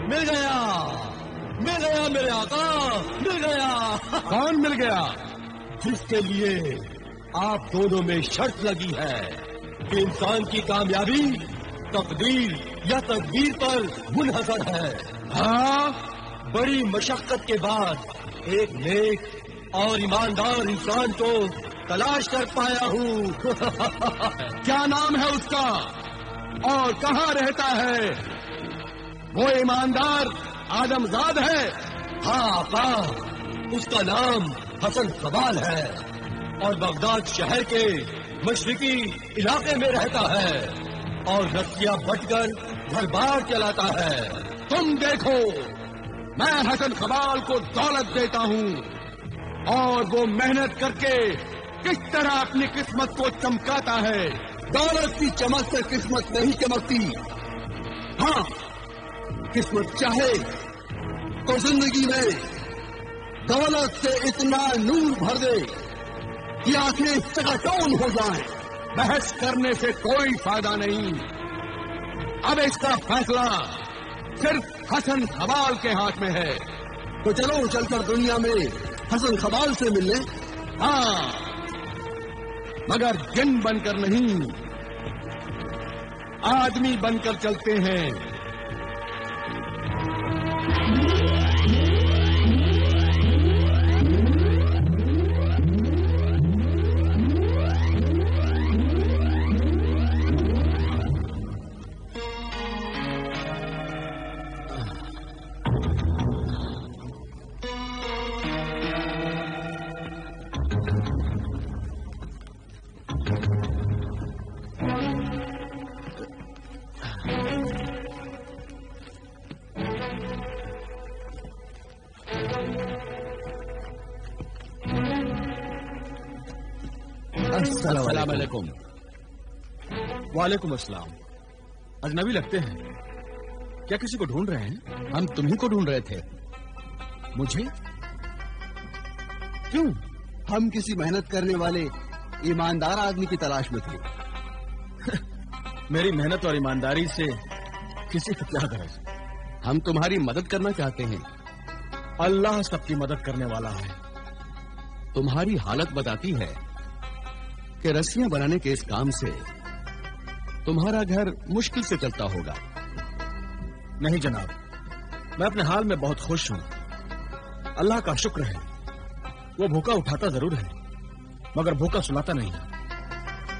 मिल गया, मिल गया मेरे आका, मिल गया। कौन मिल गया? जिसके लिए आप दोनों में शर्त लगी है कि इंसान की कामयाबी तकदीर या तदबीर पर मुनहसर है। हाँ, बड़ी मशक्कत के बाद एक नेक और ईमानदार इंसान को तलाश कर पाया हूँ। क्या नाम है उसका और कहाँ रहता है? वो ईमानदार आदमजाद है? हाँ आका, उसका नाम हसन कबाल है और बगदाद शहर के मशरिकी इलाके में रहता है और रस्सियां बटकर घर बार चलाता है। तुम देखो, मैं हसन कबाल को दौलत देता हूँ और वो मेहनत करके किस तरह अपनी किस्मत को चमकाता है। दौलत की चमक से किस्मत नहीं चमकती। हाँ, किस्मत चाहे तो जिंदगी में दौलत से इतना नूर भर दे कि आंखें चकाचौंध हो जाएं। बहस करने से कोई फायदा नहीं। अब इसका फैसला सिर्फ हसन कबाल के हाथ में है। तो चलो चलकर दुनिया में हसन कबाल से मिलने। हाँ, मगर जिन बनकर नहीं, आदमी बनकर चलते हैं। अस्सलाम वालेकुम। वालेकुम अस्सलाम। अजनबी लगते हैं, क्या किसी को ढूंढ रहे हैं? हम तुम्ही को ढूंढ रहे थे। मुझे? क्यों? हम किसी मेहनत करने वाले ईमानदार आदमी की तलाश में थे। मेरी मेहनत और ईमानदारी से किसी को क्या गरज? हम तुम्हारी मदद करना चाहते हैं। अल्लाह सबकी मदद करने वाला है। तुम्हारी हालत बताती है कि रस्सियां बनाने के इस काम से तुम्हारा घर मुश्किल से चलता होगा। नहीं जनाब, मैं अपने हाल में बहुत खुश हूं। अल्लाह का शुक्र है। वो भूखा उठाता जरूर है, मगर भूखा सुलाता नहीं है।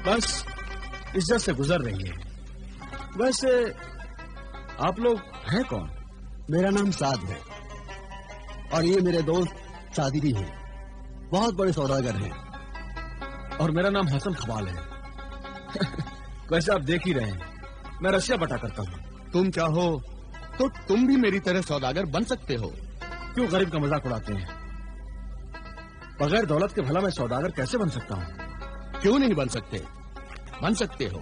बस इज्जत से गुजर रही है। वैसे आप लोग हैं कौन? मेरा नाम साद है और ये मेरे दोस्त सादिरी हैं। बहुत बड़े सौदागर हैं। और मेरा नाम हसन कबाल है। वैसे आप देख ही रहे हैं, मैं रस्सियां बटा करता हूँ। तुम चाहो तो तुम भी मेरी तरह सौदागर बन सकते हो। क्यों गरीब का मजाक उड़ाते हैं? बगैर दौलत के भला मैं सौदागर कैसे बन सकता हूँ? क्यों नहीं बन सकते? बन सकते हो।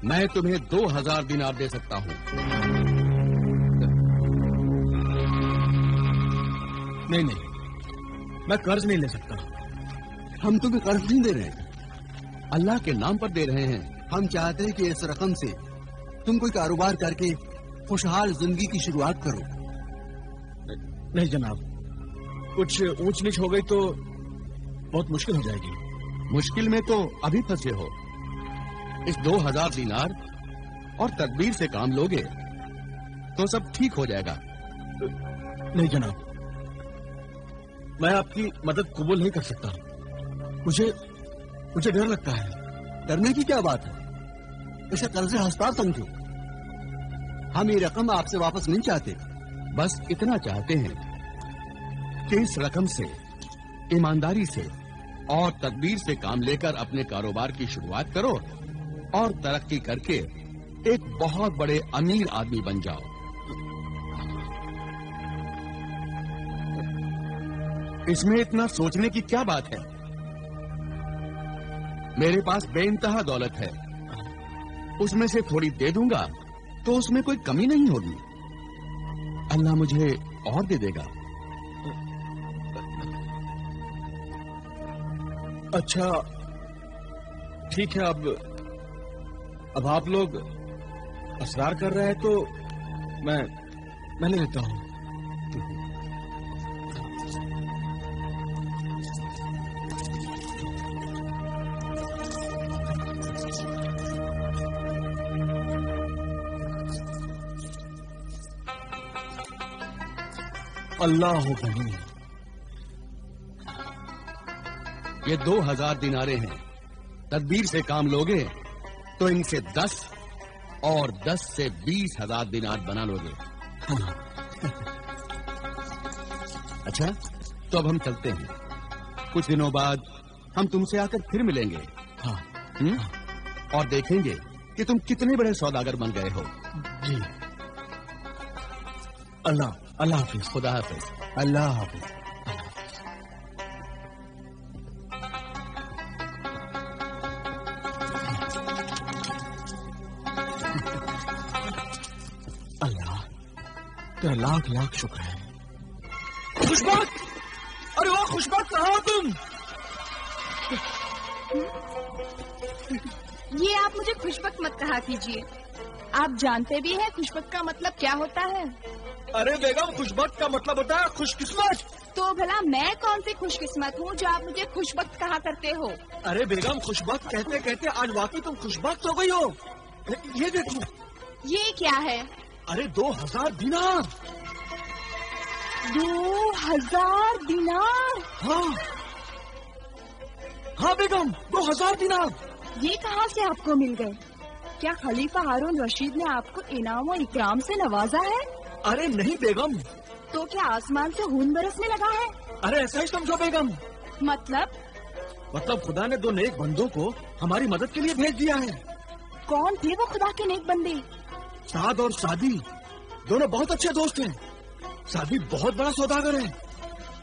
मैं तुम्हें 2000 दिनार दे सकता हूँ। नहीं नहीं, मैं कर्ज नहीं ले सकता। हम तुम्हें कर्ज नहीं दे रहे हैं, अल्लाह के नाम पर दे रहे हैं। हम चाहते हैं कि इस रकम से तुम कोई कारोबार करके खुशहाल जिंदगी की शुरुआत करो। नहीं जनाब, कुछ ऊंच नीच हो गई तो बहुत मुश्किल हो जाएगी। मुश्किल में तो अभी फंसे हो। इस 2000 दिनार और तदबीर से काम लोगे तो सब ठीक हो जाएगा। नहीं जनाब, मैं आपकी मदद कबूल नहीं कर सकता। मुझे डर लगता है। डरने की क्या बात है? इसे कर्ज हस्तार समझो। हम ये रकम आपसे वापस नहीं चाहते, बस इतना चाहते हैं कि इस रकम से ईमानदारी से और तदबीर से काम लेकर अपने कारोबार की शुरुआत करो और तरक्की करके एक बहुत बड़े अमीर आदमी बन जाओ। इसमें इतना सोचने की क्या बात है? मेरे पास बेइंतहा दौलत है, उसमें से थोड़ी दे दूंगा तो उसमें कोई कमी नहीं होगी। अल्लाह मुझे और दे देगा। अच्छा ठीक है, अब आप लोग असरार कर रहे हैं तो मैं ले लेता हूँ। अल्लाह गनी। ये 2000 दिनारे हैं। तदबीर से काम लोगे तो इनसे 10 और 10 से 20,000 दिनार बना लोगे। अच्छा, तो अब हम चलते हैं। कुछ दिनों बाद हम तुमसे आकर फिर मिलेंगे। हाँ। और देखेंगे कि तुम कितने बड़े सौदागर बन गए हो। जी। अल्लाह हाफिज। खुदा हाफिज। अल्लाह हाफिज। अल्लाह तेरा लाख लाख शुक्र है। खुशबक, अरे वाह खुशबक, कहाँ हो तुम? ये आप मुझे खुशबक मत कहा कीजिए। आप जानते भी हैं खुशबक का मतलब क्या होता है? अरे बेगम, खुशबक का मतलब होता है खुशकिस्मत। तो भला मैं कौन सी खुशकिस्मत हूँ जो आप मुझे खुशबक कहा करते हो? अरे बेगम, खुशबक कहते कहते आज वाकई तुम खुशबक हो गई हो। ये देखो। ये क्या है? अरे 2000 दिनार। 2000 दिनार? हाँ बेगम, 2000 दिनार। ये कहाँ से आपको मिल गए? क्या खलीफा हारून रशीद ने आपको इनाम और इकराम से नवाजा है? अरे नहीं बेगम। तो क्या आसमान से खून बरसने लगा है? अरे ऐसा ही समझो बेगम। मतलब खुदा ने 2 नेक बंदों को हमारी मदद के लिए भेज दिया है। कौन थे वो खुदा के नेक बंदे? साद और सादी दोनों बहुत अच्छे दोस्त हैं। सादी बहुत बड़ा सौदागर है।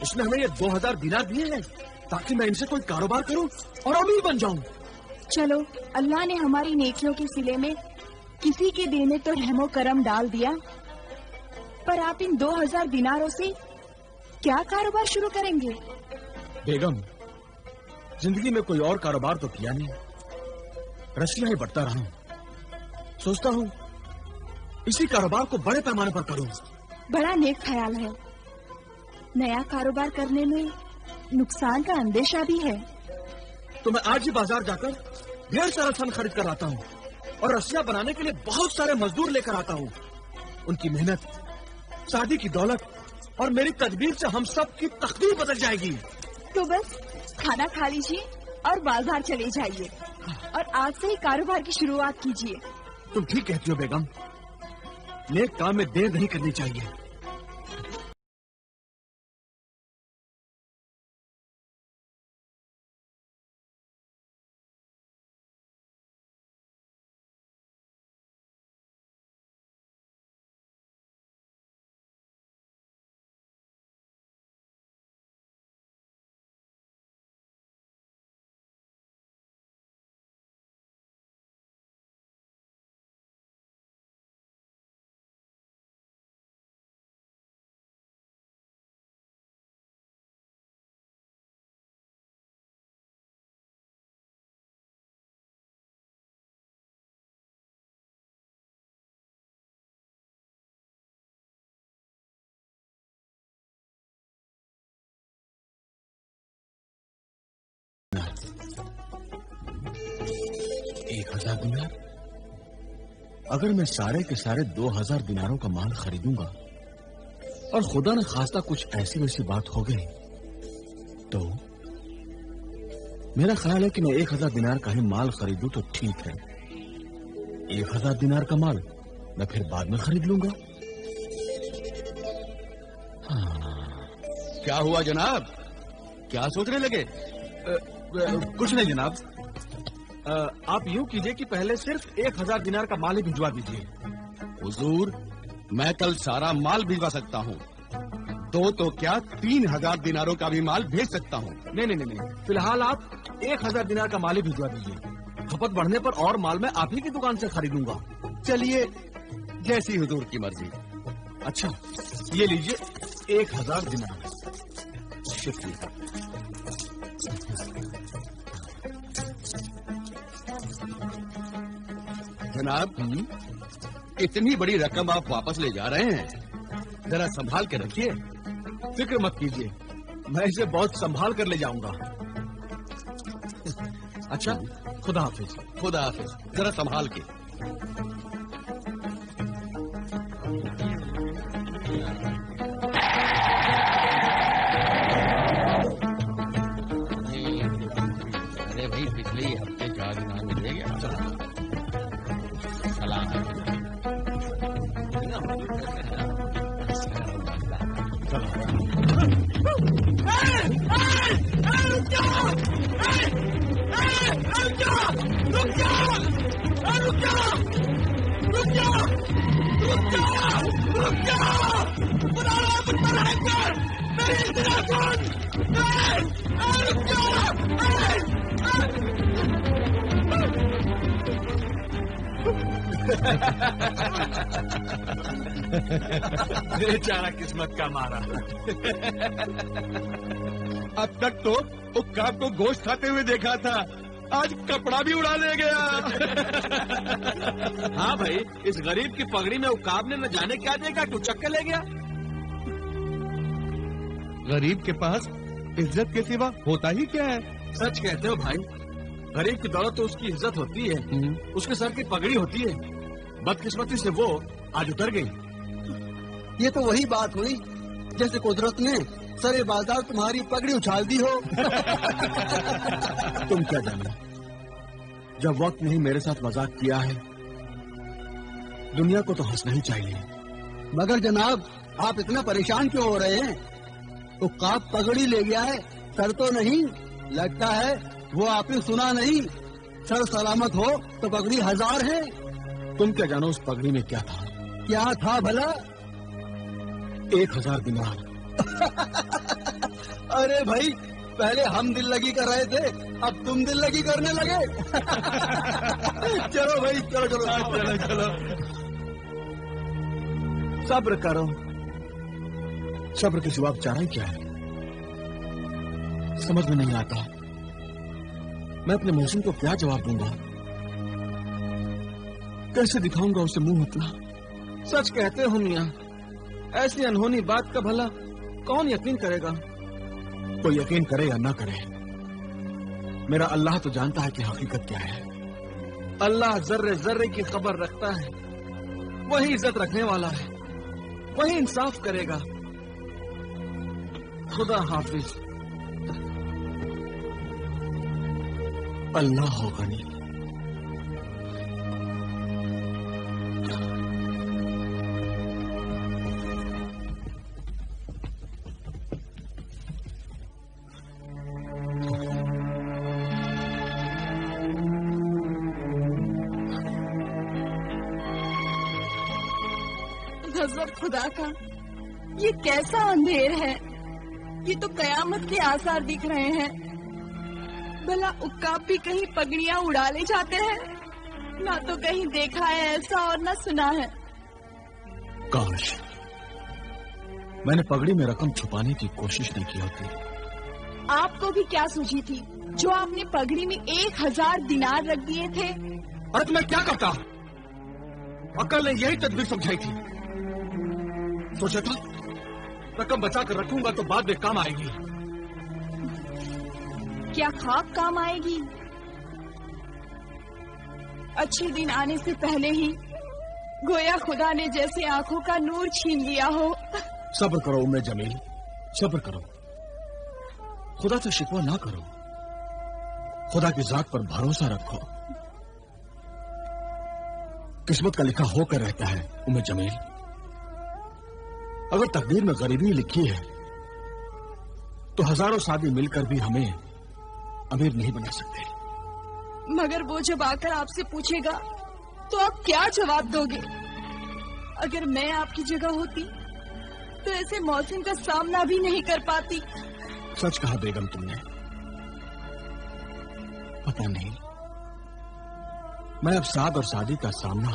उसने हमें ये 2000 दिनार दिए हैं ताकि मैं इनसे कोई कारोबार करूं और अमीर बन जाऊं। चलो, अल्लाह ने हमारी नेकियों के सिले में किसी के देने तो रहमो करम डाल दिया, पर आप इन 2000 दिनारों से क्या कारोबार शुरू करेंगे? बेगम, जिंदगी में कोई और कारोबार तो किया नहीं, रसिया ही बढ़ता रहा हूँ। सोचता हूँ इसी कारोबार को बड़े पैमाने पर करूँ। बड़ा नेक ख्याल है। नया कारोबार करने में नुकसान का अंदेशा भी है। तो मैं आज ही बाजार जाकर ढेर सारा सन खरीद कर आता हूँ और रसिया बनाने के लिए बहुत सारे मजदूर लेकर आता हूँ। उनकी मेहनत, शादी की दौलत और मेरी तदबीर से हम सब की तकदीर बदल जाएगी। तो बस खाना खा लीजिए और बाजार चले जाइए और आज से ही कारोबार की शुरुआत कीजिए। तुम ठीक कहती हो बेगम, नेक काम में देर नहीं करनी चाहिए। दिनार। अगर मैं सारे के सारे 2000 दिनारों का माल खरीदूंगा और खुदा ने खास्ता कुछ ऐसी वैसी बात हो गई तो मेरा ख्याल है कि मैं 1000 दिनार का ही माल खरीदूं तो ठीक है। 1000 दिनार का माल मैं फिर बाद में खरीद लूंगा। क्या हुआ जनाब? क्या सोचने लगे? कुछ नहीं जनाब। आप यूं कीजिए कि पहले सिर्फ 1000 दिनार का माल ही भिजवा दीजिए। हुजूर, मैं कल सारा माल भिजवा सकता हूँ। 2 तो क्या 3000 दिनारों का भी माल भेज सकता हूँ। नहीं, फिलहाल आप 1000 दिनार का माल ही भिजवा दीजिए। खपत बढ़ने पर और माल मैं आप ही की दुकान से खरीदूंगा। चलिए, जैसी हुजूर की मर्जी। अच्छा, ये लीजिए 1000 दिनार। शुक्रिया। जनाब, इतनी बड़ी रकम आप वापस ले जा रहे हैं, जरा संभाल के रखिए। फिक्र मत कीजिए, मैं इसे बहुत संभाल कर ले जाऊंगा। अच्छा, खुदा हाफिज। खुदा हाफिज, जरा संभाल के। अरे भाई, पिछले हफ्ते 4 दिन मिल गया। सलाम। बेचारा किस्मत का मारा। अब तक तो उक्काब को गोश्त खाते हुए देखा था, आज कपड़ा भी उड़ा ले गया। हाँ भाई, इस गरीब की पगड़ी में उकाब ने न जाने क्या देखा कि उचक के ले गया। गरीब के पास इज्जत के सिवा होता ही क्या है? सच कहते हो भाई, गरीब की दौलत तो उसकी इज्जत होती है, उसके सर की पगड़ी होती है। बदकिस्मती से वो आज उतर गई। ये तो वही बात हुई जैसे कुदरत ने सरे बाजार तुम्हारी पगड़ी उछाल दी हो। तुम क्या जानो, जब वक्त ने ही मेरे साथ मजाक किया है, दुनिया को तो हंसना ही चाहिए। मगर जनाब, आप इतना परेशान क्यों हो रहे हैं? तो काप पगड़ी ले गया है, सर तो नहीं। लगता है वो आपने सुना नहीं। सर सलामत हो तो पगड़ी 1000 है। तुम क्या जानो उस पगड़ी में क्या था? क्या था भला? 1000 दिनार। अरे भाई, पहले हम दिल लगी कर रहे थे, अब तुम दिल लगी करने लगे। चलो भाई, चलो चलो चलो चलो। सब्र करो, सब्र के सिवा चारा ही क्या है? समझ में नहीं आता मैं अपने मोहसिन को क्या जवाब दूंगा, कैसे दिखाऊंगा उसे मुंह उतला। सच कहते हो मियां, ऐसी अनहोनी बात का भला कौन यकीन करेगा? कोई यकीन करे या ना करे, मेरा अल्लाह तो जानता है कि हकीकत क्या है। अल्लाह जर्रे जर्रे की खबर रखता है, वही इज्जत रखने वाला है, वही इंसाफ करेगा। खुदा हाफिज। अल्लाह हो गनी। गजब खुदा का, ये कैसा अंधेर है। ये तो कयामत के आसार दिख रहे हैं। भला उक्काब भी कहीं पगड़ियां उड़ा ले जाते हैं? ना तो कहीं देखा है ऐसा और ना सुना है। काश मैंने पगड़ी में रकम छुपाने की कोशिश नहीं की होती। आपको भी क्या सूझी थी जो आपने पगड़ी में 1000 दिनार रख दिए थे? अरे तो मैं क्या करता? अक्ल ने यही तदबीर समझाई थी। सोचा था रकम बचा कर रखूंगा तो बाद में काम आएगी। क्या खाक काम आएगी? अच्छे दिन आने से पहले ही गोया खुदा ने जैसे आंखों का नूर छीन लिया हो। सब्र करो उम्मे जमील, सब्र करो। खुदा से शिकवा ना करो, खुदा की जात पर भरोसा रखो। किस्मत का लिखा होकर रहता है उम्मे जमील। अगर तकदीर में गरीबी लिखी है तो हजारों सादी मिलकर भी हमें अमीर नहीं बना सकते। मगर वो जब आकर आपसे पूछेगा तो आप क्या जवाब दोगे? अगर मैं आपकी जगह होती तो ऐसे मौसम का सामना भी नहीं कर पाती। सच कहा बेगम तुमने। पता नहीं मैं अब साद और सादी का सामना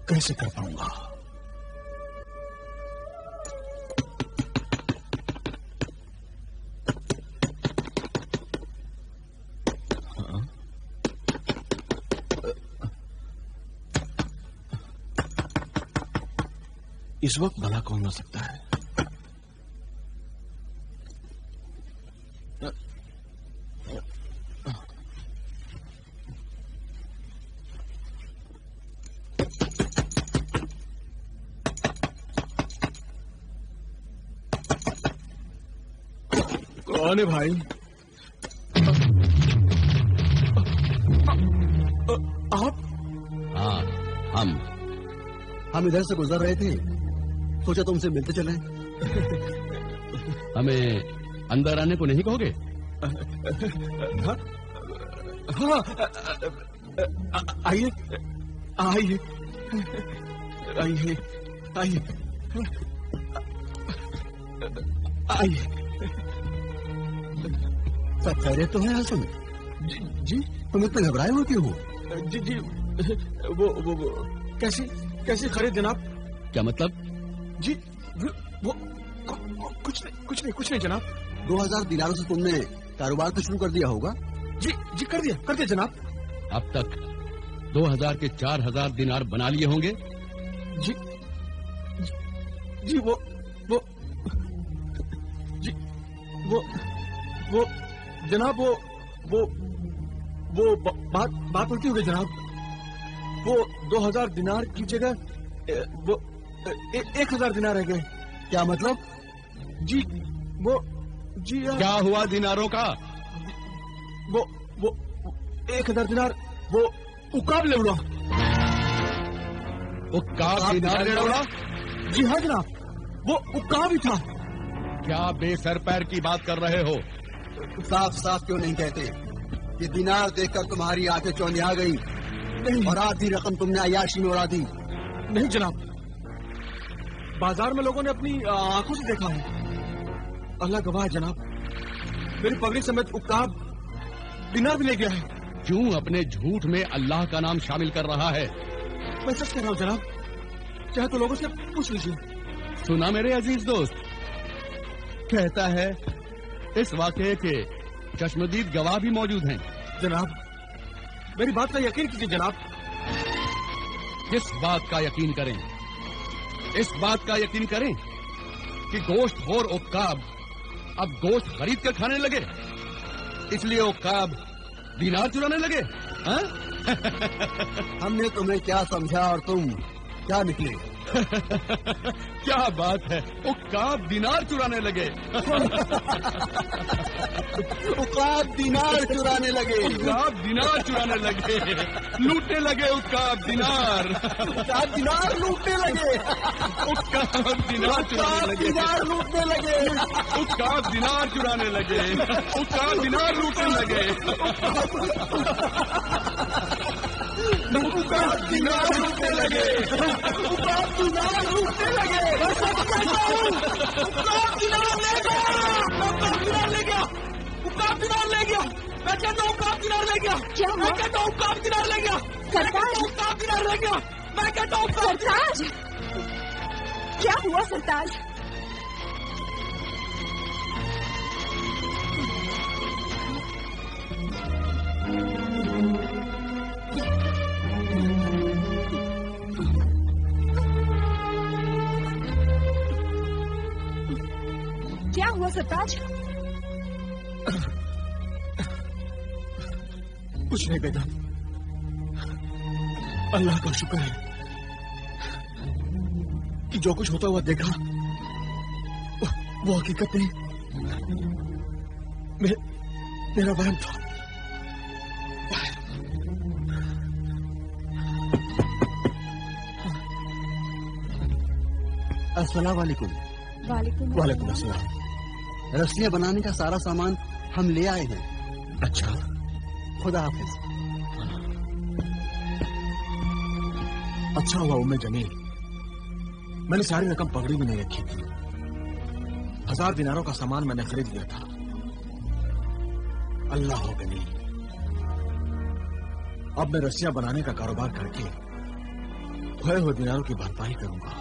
कैसे कर पाऊंगा। इस वक्त भला कौन हो सकता है? कौन है भाई? आप? हाँ, हम इधर से गुजर रहे थे, सोचा तुमसे मिलते चले। हमें अंदर आने को नहीं कहोगे? हाँ, हाँ, आइए आइए आइए आइए आइए। सब खैरियत तो है हसन? जी जी। तुम इतने घबराए हो क्यों? जी जी, वो कैसी खरीद जनाब? क्या मतलब? जी वो कुछ नहीं जनाब। 2000 दिनारों से तुमने कारोबार तो शुरू कर दिया होगा? जी जी, कर दिया जनाब। अब तक 2000 के 4000 दिनार बना लिए होंगे? जी जी, वो जी वो जनाब, वो बात उल्टी हो गई जनाब। वो 2000 दिनार की जगह वो 1000 दिनार रह गए। क्या मतलब? जी वो जी क्या हुआ दिनारों का? वो 1000 दिनार वो उकाब ले उड़ा। उक्काब दिनार ले उड़ा? जी हाँ जनाब, वो उकाब ही था। क्या बेसर पैर की बात कर रहे हो? साफ साफ क्यों नहीं कहते? ये दिनार देखकर तुम्हारी आंखें चौंधिया गई नहीं। और आधी रकम तुमने अय्याशी में उड़ा दी। नहीं जनाब, बाजार में लोगों ने अपनी आंखों से देखा है। अल्लाह गवाह है जनाब, मेरी पगड़ी समेत उक्काब दिनार भी ले गया है। क्यों अपने झूठ में अल्लाह का नाम शामिल कर रहा है? मैं सच कह रहा हूँ जनाब, चाहे तो लोगों से पूछ लीजिए। सुना मेरे अजीज दोस्त, कहता है इस वाकये के चश्मदीद गवाह भी मौजूद हैं। जनाब मेरी बात का यकीन कीजिए जनाब। किस बात का यकीन करें? इस बात का यकीन करें कि गोश्तखोर उक्काब अब गोश्त खरीद कर खाने लगे, इसलिए उक्काब दिनार चुराने लगे? हाँ? हमने तुम्हें क्या समझा और तुम क्या निकले? क्या बात है, उक्काब दिनार चुराने लगे। उक्काब दिनार चुराने लगे। उक्काब दिनार चुराने लगे, लूटने लगे उक्काब दिनार। उक्काब दिनार लूटने लगे। उक्काब दिनार चुराने लगे। दिनार लूटने लगे। उक्काब दिनार चुराने लगे। उक्काब दिनार लूटने लगे। उक्काब दिनार लूटने लगे। उक्काब दिनार लूटने लगे। उक्काब दिनार ले गया। उक्काब दिनार ले गया। उक्काब दिनार ले गया। मैं कहता हूँ उक्काब दिनार ले गया। क्या हुआ? मैं कहता हूँ उक्काब दिनार ले गया। सरताज! उक्काब दिनार ले गया। मैं कहता हूँ सरताज! क्या हुआ सरताज? क्या हुआ सरताज? कुछ नहीं बेगम, अल्लाह का शुक्र है कि जो कुछ होता हुआ देखा वो हकीकत नहीं, मेरा वहम था। अस्सलाम वालेकुम। वालेकुम अस्सलाम। रस्सियां बनाने का सारा सामान हम ले आए हैं। अच्छा, खुदा हाफिज। अच्छा हुआ उम्मे जमील, मैंने सारी रकम पगड़ी में नहीं रखी थी। 1000 दिनारों का सामान मैंने खरीद लिया था। अल्लाह हो गनी, अब मैं रस्सियां बनाने का कारोबार करके खोए हुए दिनारों की भरपाई करूंगा।